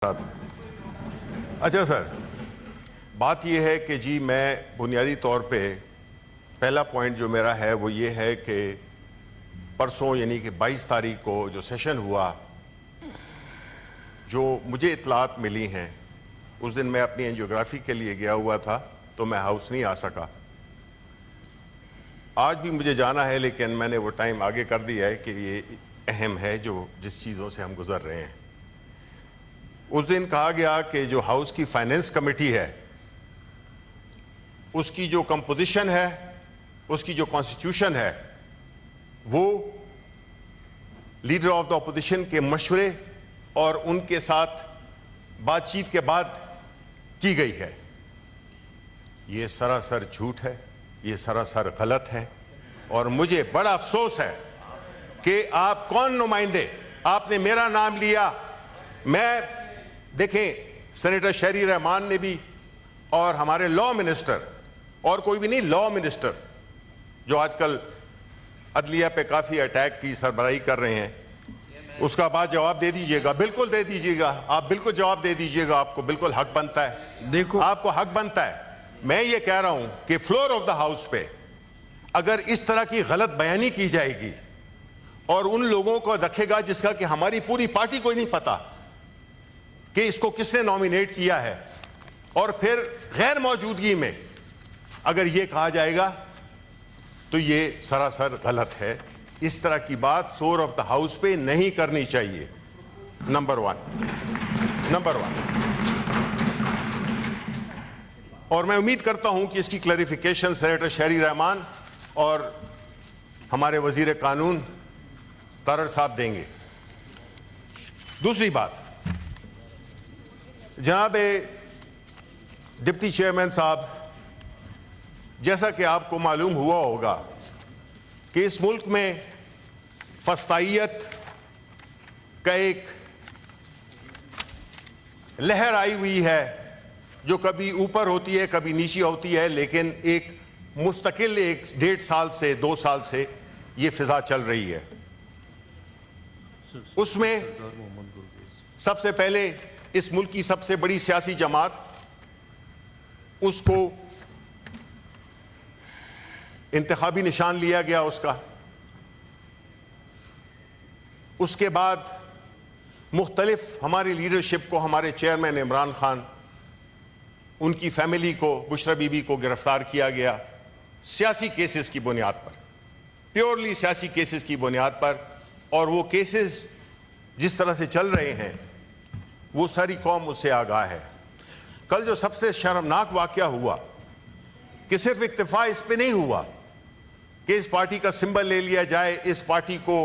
अच्छा सर, बात यह है कि जी मैं बुनियादी तौर पे पहला पॉइंट जो मेरा है वो ये है कि परसों यानी कि 22 तारीख को जो सेशन हुआ, जो मुझे इतलात मिली हैं, उस दिन मैं अपनी एंजियोग्राफी के लिए गया हुआ था तो मैं हाउस नहीं आ सका। आज भी मुझे जाना है लेकिन मैंने वो टाइम आगे कर दिया है कि ये अहम है जो जिस चीज़ों से हम गुजर रहे हैं। उस दिन कहा गया कि जो हाउस की फाइनेंस कमेटी है उसकी जो कंपोजिशन है, उसकी जो कॉन्स्टिट्यूशन है, वो लीडर ऑफ द अपोजिशन के मशवरे और उनके साथ बातचीत के बाद की गई है। ये सरासर झूठ है, ये सरासर गलत है और मुझे बड़ा अफसोस है कि आप कौन नुमाइंदे, आपने मेरा नाम लिया। मैं देखें, सेनेटर शहरी रहमान ने भी और हमारे लॉ मिनिस्टर और कोई भी नहीं, लॉ मिनिस्टर जो आजकल अदलिया पे काफ़ी अटैक की सरबराही कर रहे हैं, उसका बाद जवाब दे दीजिएगा, बिल्कुल दे दीजिएगा, आप बिल्कुल जवाब दे दीजिएगा, आपको बिल्कुल हक बनता है, देखो आपको हक बनता है। मैं ये कह रहा हूं कि फ्लोर ऑफ द हाउस पे अगर इस तरह की गलत बयानी की जाएगी और उन लोगों को रखेगा जिसका कि हमारी पूरी पार्टी को ही नहीं पता कि इसको किसने नॉमिनेट किया है, और फिर गैर मौजूदगी में अगर ये कहा जाएगा तो ये सरासर गलत है। इस तरह की बात फ्लोर ऑफ द हाउस पे नहीं करनी चाहिए। Number one. और मैं उम्मीद करता हूं कि इसकी क्लैरिफिकेशन सेनेटर शहरी रहमान और हमारे वजीर कानून तारड़ साहब देंगे। दूसरी बात, जनाब डिप्टी चेयरमैन साहब, जैसा कि आपको मालूम हुआ होगा कि इस मुल्क में फस्तायत का एक लहर आई हुई है जो कभी ऊपर होती है कभी नीचे होती है, लेकिन एक मुस्तकिल 1-1.5 साल से 2 साल से ये फिजा चल रही है। उसमें सबसे पहले इस मुल्क की सबसे बड़ी सियासी जमात, उसको इंतखाबी निशान लिया गया उसका। उसके बाद मुख्तलिफ हमारी लीडरशिप को, हमारे चेयरमैन इमरान खान, उनकी फैमिली को, बुशरा बीबी को गिरफ्तार किया गया सियासी केसेस की बुनियाद पर, प्योरली सियासी केसेस की बुनियाद पर। और वो केसेस जिस तरह से चल रहे हैं वो सारी कौम उससे आगाह है। कल जो सबसे शर्मनाक वाकया हुआ कि सिर्फ इक्तफा इस पे नहीं हुआ कि इस पार्टी का सिंबल ले लिया जाए, इस पार्टी को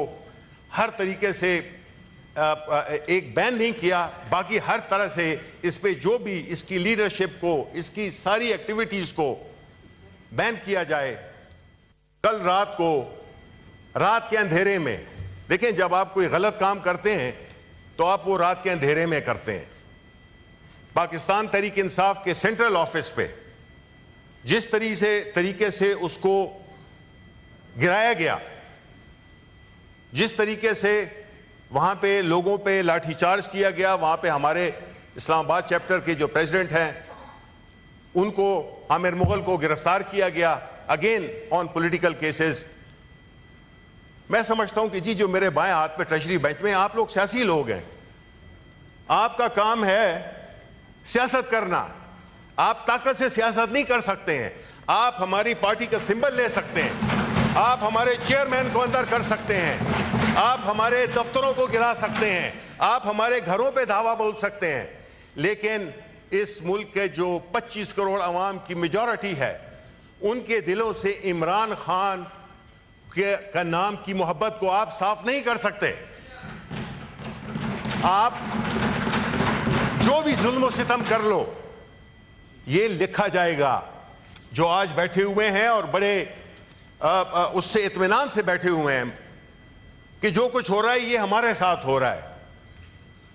हर तरीके से एक बैन नहीं किया, बाकी हर तरह से इस पे जो भी इसकी लीडरशिप को, इसकी सारी एक्टिविटीज को बैन किया जाए। कल रात को, रात के अंधेरे में, देखें जब आप कोई गलत काम करते हैं तो आप वो रात के अंधेरे में करते हैं। पाकिस्तान तहरीक इंसाफ के सेंट्रल ऑफिस पे जिस तरीके से उसको गिराया गया, जिस तरीके से वहां पे लोगों पे लाठीचार्ज किया गया, वहां पे हमारे इस्लामाबाद चैप्टर के जो प्रेसिडेंट हैं उनको, आमिर मुगल को गिरफ्तार किया गया, अगेन ऑन पॉलिटिकल केसेस। मैं समझता हूं कि जी जो मेरे बाएं हाथ पे ट्रेजरी बेंच में, आप लोग सियासी लोग हैं, आपका काम है सियासत करना। आप ताकत से सियासत नहीं कर सकते हैं। आप हमारी पार्टी का सिंबल ले सकते हैं, आप हमारे चेयरमैन को अंदर कर सकते हैं, आप हमारे दफ्तरों को गिरा सकते हैं, आप हमारे घरों पे धावा बोल सकते हैं, लेकिन इस मुल्क के जो 25 करोड़ अवाम की मेजॉरिटी है उनके दिलों से इमरान खान का नाम की मोहब्बत को आप साफ नहीं कर सकते। आप जो भी जुल्म सितम कर लो, ये लिखा जाएगा। जो आज बैठे हुए हैं और बड़े उससे इत्मीनान से बैठे हुए हैं कि जो कुछ हो रहा है ये हमारे साथ हो रहा है।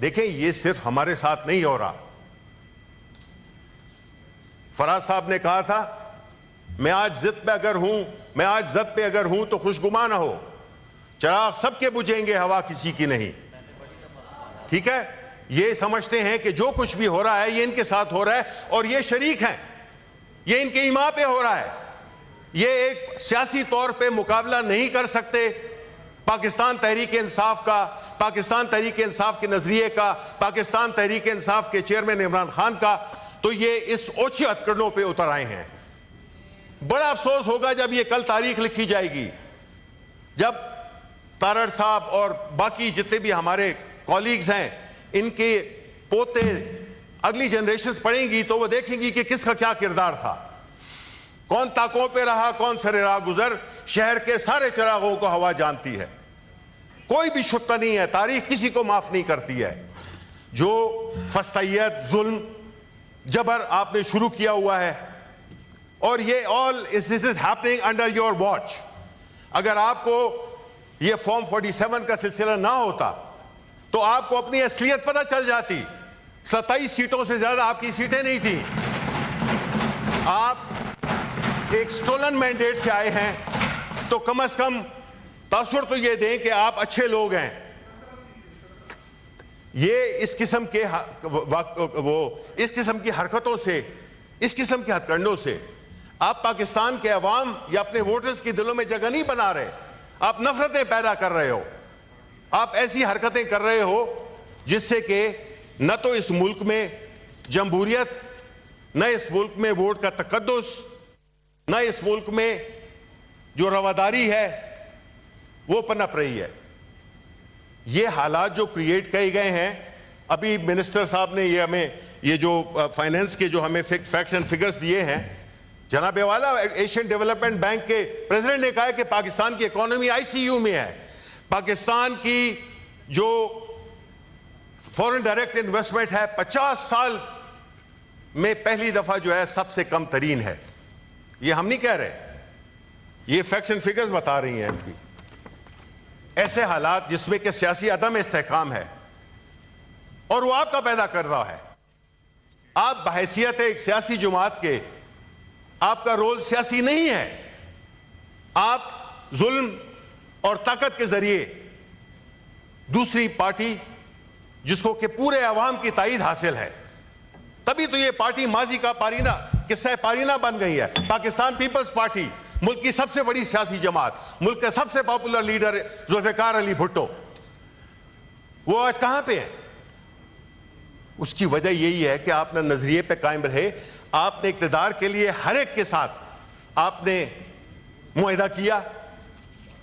देखें, ये सिर्फ हमारे साथ नहीं हो रहा। फराज साहब ने कहा था, मैं आज जिद पे अगर हूं तो खुशगुमा ना हो, चराग सबके बुझेंगे, हवा किसी की नहीं। ठीक है, ये समझते हैं कि जो कुछ भी हो रहा है ये इनके साथ हो रहा है और ये शरीक हैं, ये इनके ईमा पे हो रहा है। ये एक सियासी तौर पे मुकाबला नहीं कर सकते पाकिस्तान तहरीक इंसाफ का, पाकिस्तान तहरीक इंसाफ के नजरिए का, पाकिस्तान तहरीक इंसाफ के चेयरमैन इमरान खान का, तो ये इस ओछे हथकंडों पे उतर आए हैं। बड़ा अफसोस होगा जब ये कल तारीख लिखी जाएगी, जब तारड़ साहब और बाकी जितने भी हमारे कॉलीग्स हैं, इनके पोते अगली जनरेशन पढ़ेंगी तो वो देखेंगी कि किसका क्या किरदार था, कौन ताकों पे रहा, कौन सरे राह गुजर। शहर के सारे चिरागों को हवा जानती है, कोई भी शुक्र नहीं है, तारीख किसी को माफ नहीं करती है। जो फस्तैयत, जुल्म, जबर आपने शुरू किया हुआ है, और ये all this is happening under your watch. अगर आपको ये फॉर्म 47 का सिलसिला ना होता तो आपको अपनी असलियत पता चल जाती। 27 सीटों से ज्यादा आपकी सीटें नहीं थी। आप एक स्टोलन मैंडेट से आए हैं, तो कम से कम तासुर तो ये दें कि आप अच्छे लोग हैं। ये इस किस्म के इस किस्म की हरकतों से, इस किस्म के हथकंडों से आप पाकिस्तान के अवाम या अपने वोटर्स के दिलों में जगह नहीं बना रहे, आप नफरतें पैदा कर रहे हो। आप ऐसी हरकतें कर रहे हो जिससे कि न तो इस मुल्क में जमहूरियत, न इस मुल्क में वोट का तकद्दुस, न इस मुल्क में जो रवादारी है वो पनप रही है। ये हालात जो क्रिएट किए गए हैं, अभी मिनिस्टर साहब ने ये हमें ये जो फाइनेंस के जो हमें फैक्ट्स एंड फिगर्स दिए हैं, जनाब वाला एशियन डेवलपमेंट बैंक के प्रेसिडेंट ने कहा है कि पाकिस्तान की इकोनॉमी आईसीयू में है। पाकिस्तान की जो फॉरेन डायरेक्ट इन्वेस्टमेंट है 50 साल में पहली दफा जो है सबसे कम तरीन है। ये हम नहीं कह रहे, ये फैक्ट्स एंड फिगर्स बता रही हैं इनकी। ऐसे हालात जिसमें कि सियासी अदम इस्तेहकाम है और वो आपका पैदा कर रहा है। आप बहैसियत एक सियासी जमात के, आपका रोल सियासी नहीं है। आप जुल्म और ताकत के जरिए दूसरी पार्टी जिसको कि पूरे अवाम की ताईद हासिल है, तभी तो ये पार्टी माजी का पारीना, किस्सा पारीना बन गई है। पाकिस्तान पीपल्स पार्टी, मुल्क की सबसे बड़ी सियासी जमात, मुल्क के सबसे पॉपुलर लीडर जुल्फिकार अली भुट्टो, वो आज कहां पे है? उसकी वजह यही है कि आपने नजरिए पे कायम रहे। आपने इक्तदार के लिए हर एक के साथ आपने मुआहिदा किया।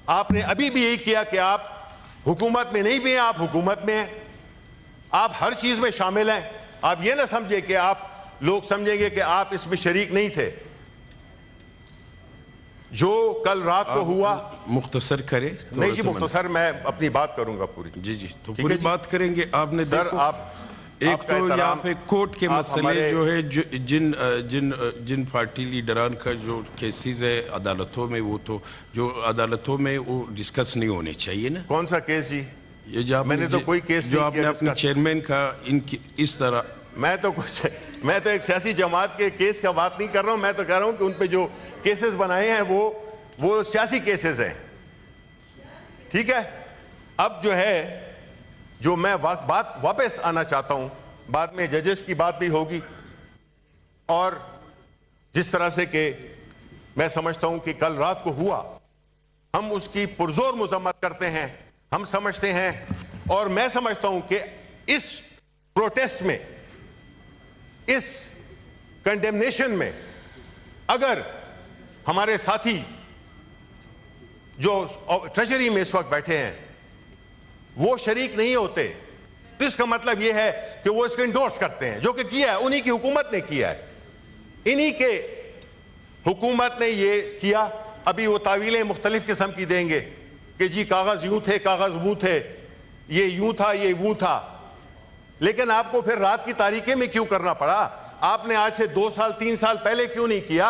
आपने अभी भी यही किया कि आप हुकूमत में नहीं भी हैं, आप हुकूमत में हैं, आप हर चीज में शामिल हैं। आप ये ना समझे कि आप लोग समझेंगे कि आप इसमें शरीक नहीं थे। जो कल रात को हुआ, मुख्तसर करे। नहीं जी, मुख्तसर मैं अपनी बात करूंगा पूरी। जी जी, तो पूरी बात करेंगे। आपने सर आप एक तो यहाँ पे कोर्ट के मसले जो है, जिन पार्टी लीडरान का जो केसेस है अदालतों में, वो तो जो अदालतों में वो डिस्कस नहीं होने चाहिए ना। कौन सा केस जी? ये जो मैंने तो कोई केस जो आपने अपने चेयरमैन का इनकी इस तरह, मैं तो एक सियासी जमात के केस का बात नहीं कर रहा हूं। मैं तो कह रहा हूं कि उन पे जो केसेस बनाए हैं वो सियासी केसेस हैं। ठीक है, अब जो है, जो मैं बात वापस आना चाहता हूं, बाद में जजेस की बात भी होगी, और जिस तरह से कि मैं समझता हूं कि कल रात को हुआ, हम उसकी पुरजोर मजम्मत करते हैं। हम समझते हैं और मैं समझता हूं कि इस प्रोटेस्ट में, इस कंडेमनेशन में अगर हमारे साथी जो ट्रेजरी में इस वक्त बैठे हैं वो शरीक नहीं होते, तो इसका मतलब यह है कि वो इसको इंडोर्स करते हैं। जो कि किया है, उन्हीं की हुकूमत ने किया है, इन्हीं के हुकूमत ने ये किया। अभी वो तावीलें मुख्तलिफ किस्म की देंगे कि जी कागज यूं थे, कागज वो थे, ये यूं था, ये वो था। लेकिन आपको फिर रात की तारीखें में क्यों करना पड़ा? आपने आज से 2 साल 3 साल पहले क्यों नहीं किया?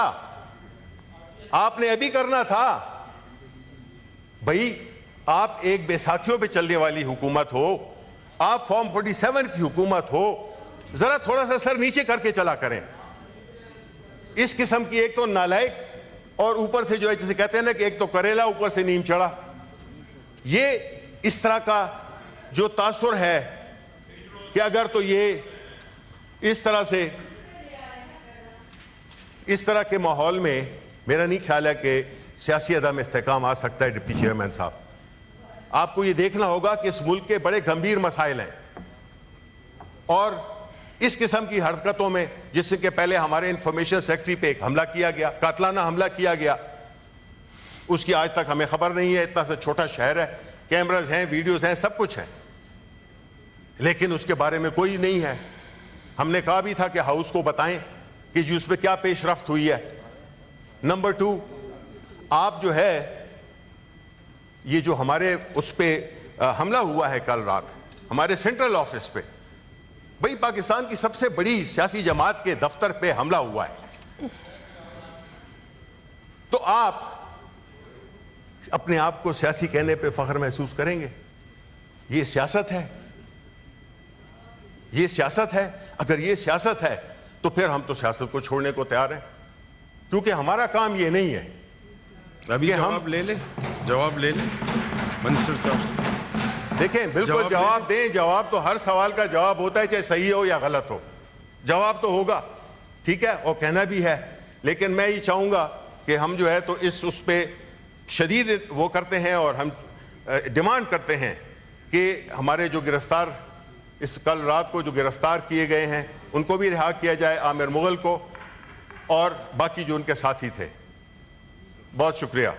आपने अभी करना था भाई। आप एक बेसाखियों पे चलने वाली हुकूमत हो, आप फॉर्म 47 की हुकूमत हो, जरा थोड़ा सा सर नीचे करके चला करें। इस किस्म की एक तो नालायक और ऊपर से जो है, जिसे कहते हैं ना कि एक तो करेला ऊपर से नीम चढ़ा, ये इस तरह का जो तासुर है कि अगर तो ये इस तरह के माहौल में मेरा नहीं ख्याल है कि सियासी अदम इस्तेकाम आ सकता है। डिप्टी चेयरमैन साहब, आपको ये देखना होगा कि इस मुल्क के बड़े गंभीर मसाइल हैं और इस किस्म की हरकतों में, जिसके पहले हमारे इंफॉर्मेशन सेक्रेटरी पे एक हमला किया गया, कातलाना हमला किया गया, उसकी आज तक हमें खबर नहीं है। इतना सा छोटा शहर है, कैमराज हैं, वीडियोस हैं, सब कुछ है, लेकिन उसके बारे में कोई नहीं है। हमने कहा भी था कि हाउस को बताएं कि जी उस पर क्या पेशरफ्त हुई है। नंबर 2, आप जो है ये जो हमारे उस पर हमला हुआ है कल रात हमारे सेंट्रल ऑफिस पे, भाई पाकिस्तान की सबसे बड़ी सियासी जमात के दफ्तर पे हमला हुआ है, तो आप अपने आप को सियासी कहने पे फख्र महसूस करेंगे? ये सियासत है, ये सियासत है। अगर ये सियासत है तो फिर हम तो सियासत को छोड़ने को तैयार हैं, क्योंकि हमारा काम ये नहीं है। अभी जवाब ले ले मिनिस्टर साहब। देखें, बिल्कुल जवाब दें। जवाब तो हर सवाल का जवाब होता है, चाहे सही हो या गलत हो, जवाब तो होगा, ठीक है, और कहना भी है। लेकिन मैं ये चाहूंगा कि हम जो है तो उस पर शदीद वो करते हैं और हम डिमांड करते हैं कि हमारे जो गिरफ्तार इस कल रात को जो गिरफ्तार किए गए हैं उनको भी रिहा किया जाए, आमिर मुगल को और बाकी जो उनके साथी थे। बहुत शुक्रिया।